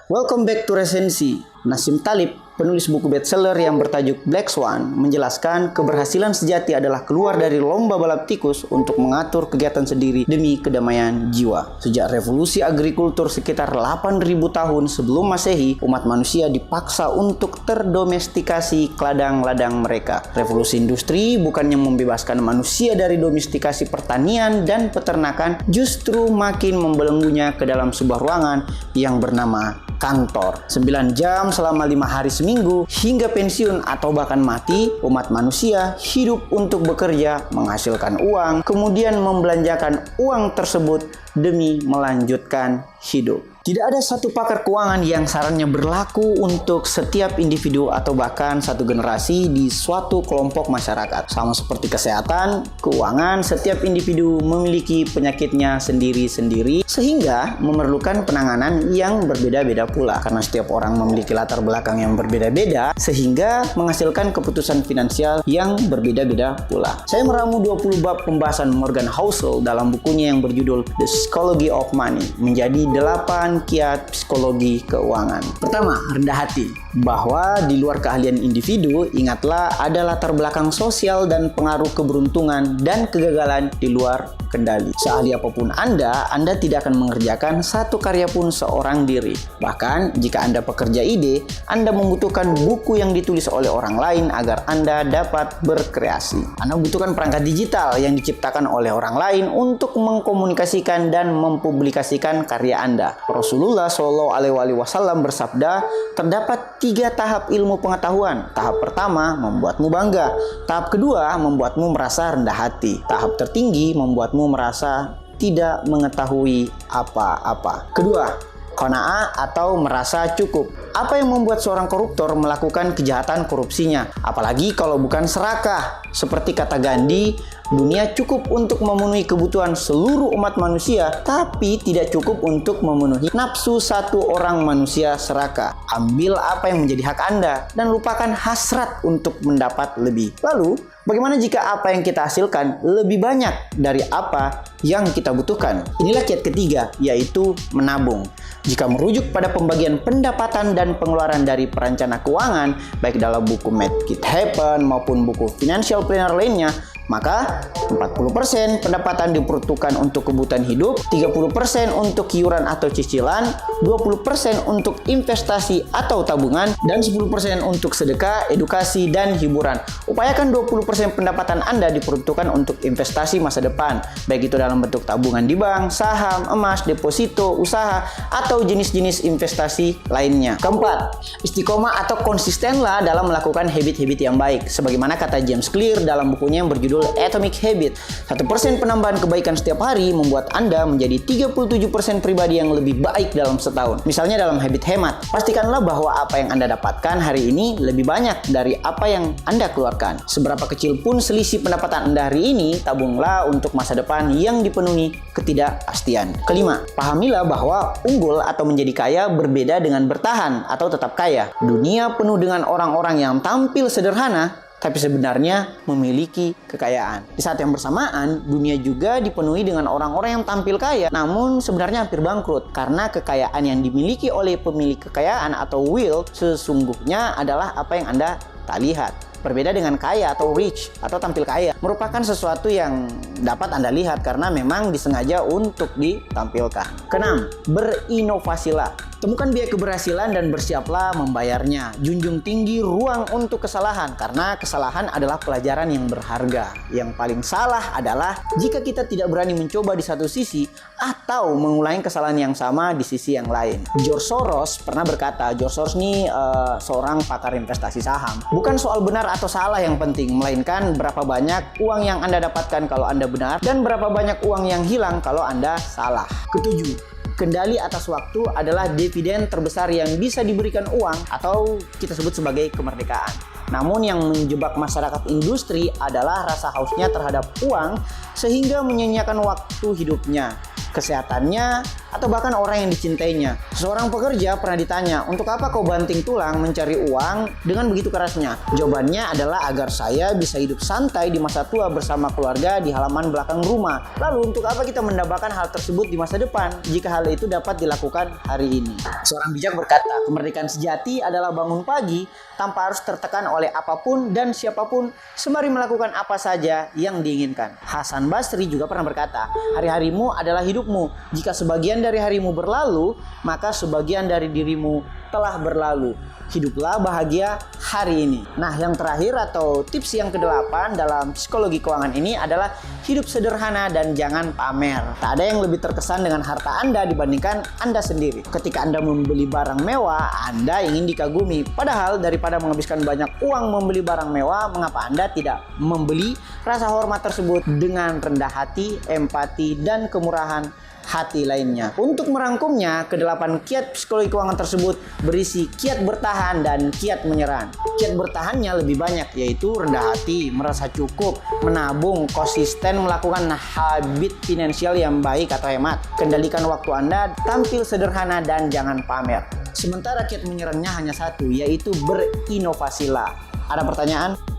Welcome back to Resensi. Nassim Taleb, penulis buku bestseller yang bertajuk Black Swan, menjelaskan keberhasilan sejati adalah keluar dari lomba balap tikus untuk mengatur kegiatan sendiri demi kedamaian jiwa. Sejak revolusi agrikultur sekitar 8.000 tahun sebelum Masehi, umat manusia dipaksa untuk terdomestikasi ke ladang-ladang mereka. Revolusi industri bukannya membebaskan manusia dari domestikasi pertanian dan peternakan, justru makin membelenggunya ke dalam sebuah ruangan yang bernama kantor. 9 jam selama 5 hari seminggu hingga pensiun atau bahkan mati, umat manusia hidup untuk bekerja, menghasilkan uang, kemudian membelanjakan uang tersebut demi melanjutkan hidup. Tidak ada satu pakar keuangan yang sarannya berlaku untuk setiap individu atau bahkan satu generasi di suatu kelompok masyarakat. Sama seperti kesehatan, keuangan, setiap individu memiliki penyakitnya sendiri-sendiri sehingga memerlukan penanganan yang berbeda-beda pula. Karena setiap orang memiliki latar belakang yang berbeda-beda sehingga menghasilkan keputusan finansial yang berbeda-beda pula. Saya meramu 20 bab pembahasan Morgan Housel dalam bukunya yang berjudul The Psychology of Money menjadi 8 kiat psikologi keuangan. Pertama, rendah hati. Bahwa di luar keahlian individu, ingatlah ada latar belakang sosial dan pengaruh keberuntungan dan kegagalan di luar kendali. Seahli apapun Anda tidak akan mengerjakan satu karya pun seorang diri. Bahkan, jika Anda pekerja ide, Anda membutuhkan buku yang ditulis oleh orang lain agar Anda dapat berkreasi. Anda membutuhkan perangkat digital yang diciptakan oleh orang lain untuk mengkomunikasikan dan mempublikasikan karya Anda. Rasulullah SAW bersabda, terdapat 3 tahap ilmu pengetahuan. Tahap pertama membuatmu bangga. Tahap kedua membuatmu merasa rendah hati. Tahap tertinggi membuatmu merasa tidak mengetahui apa-apa. Kedua, qanaah atau merasa cukup. Apa yang membuat seorang koruptor melakukan kejahatan korupsinya? Apalagi kalau bukan serakah. Seperti kata Gandhi, dunia cukup untuk memenuhi kebutuhan seluruh umat manusia, tapi tidak cukup untuk memenuhi nafsu satu orang manusia serakah. Ambil apa yang menjadi hak Anda dan lupakan hasrat untuk mendapat lebih. Lalu, bagaimana jika apa yang kita hasilkan lebih banyak dari apa yang kita butuhkan? Inilah kiat ketiga, yaitu menabung. Jika merujuk pada pembagian pendapatan dan pengeluaran dari perencana keuangan, baik dalam buku Make It Happen maupun buku Financial Planner lainnya, maka 40% pendapatan diperuntukkan untuk kebutuhan hidup, 30% untuk iuran atau cicilan, 20% untuk investasi atau tabungan, dan 10% untuk sedekah, edukasi, dan hiburan. Upayakan 20% pendapatan Anda diperuntukkan untuk investasi masa depan, baik itu dalam bentuk tabungan di bank, saham, emas, deposito, usaha, atau jenis-jenis investasi lainnya. Keempat, istiqomah atau konsistenlah dalam melakukan habit-habit yang baik. Sebagaimana kata James Clear dalam bukunya yang berjudul Atomic Habit, 1% penambahan kebaikan setiap hari membuat Anda menjadi 37% pribadi yang lebih baik dalam setahun. Misalnya dalam habit hemat, pastikanlah bahwa apa yang Anda dapatkan hari ini lebih banyak dari apa yang Anda keluarkan. Seberapa kecil pun selisih pendapatan Anda hari ini, tabunglah untuk masa depan yang dipenuhi ketidakpastian. Kelima, pahamilah bahwa unggul atau menjadi kaya berbeda dengan bertahan atau tetap kaya. Dunia penuh dengan orang-orang yang tampil sederhana tapi sebenarnya memiliki kekayaan. Di saat yang bersamaan, dunia juga dipenuhi dengan orang-orang yang tampil kaya, namun sebenarnya hampir bangkrut. Karena kekayaan yang dimiliki oleh pemilik kekayaan atau wealth sesungguhnya adalah apa yang Anda tak lihat. Berbeda dengan kaya atau rich atau tampil kaya, merupakan sesuatu yang dapat Anda lihat karena memang disengaja untuk ditampilkan. Keenam, berinovasilah. Temukan biaya keberhasilan dan bersiaplah membayarnya. Junjung tinggi ruang untuk kesalahan, karena kesalahan adalah pelajaran yang berharga. Yang paling salah adalah jika kita tidak berani mencoba di satu sisi atau mengulangi kesalahan yang sama di sisi yang lain. George Soros pernah berkata, George Soros ini seorang pakar investasi saham. Bukan soal benar atau salah yang penting, melainkan berapa banyak uang yang Anda dapatkan kalau Anda benar dan berapa banyak uang yang hilang kalau Anda salah. Ketujuh, kendali atas waktu adalah dividen terbesar yang bisa diberikan uang atau kita sebut sebagai kemerdekaan. Namun yang menjebak masyarakat industri adalah rasa hausnya terhadap uang sehingga menyanyiakan waktu hidupnya. kesehatannya, atau bahkan orang yang dicintainya. Seorang pekerja pernah ditanya, untuk apa kau banting tulang mencari uang dengan begitu kerasnya? Jawabannya adalah agar saya bisa hidup santai di masa tua bersama keluarga di halaman belakang rumah. Lalu untuk apa kita mendambakan hal tersebut di masa depan jika hal itu dapat dilakukan hari ini? Seorang bijak berkata, kemerdekaan sejati adalah bangun pagi tanpa harus tertekan oleh apapun dan siapapun, sembari melakukan apa saja yang diinginkan. Hasan Basri juga pernah berkata, hari-harimu adalah hidupmu. Jika sebagian dari harimu berlalu, maka sebagian dari dirimu telah berlalu. Hiduplah bahagia hari ini. Nah, yang terakhir atau tips yang ke-8 dalam psikologi keuangan ini adalah hidup sederhana dan jangan pamer. Tak ada yang lebih terkesan dengan harta Anda dibandingkan Anda sendiri. Ketika Anda membeli barang mewah, Anda ingin dikagumi. Padahal daripada menghabiskan banyak uang membeli barang mewah, mengapa Anda tidak membeli rasa hormat tersebut dengan rendah hati, empati, dan kemurahan hati lainnya? Untuk merangkumnya, ke-8 kiat psikologi keuangan tersebut berisi kiat bertahan dan kiat menyerah. Kiat bertahannya lebih banyak, yaitu rendah hati, merasa cukup, menabung, konsisten melakukan habit finansial yang baik atau hemat, kendalikan waktu Anda, tampil sederhana, dan jangan pamer. Sementara kiat menyerahnya hanya satu, yaitu berinovasilah. Ada pertanyaan?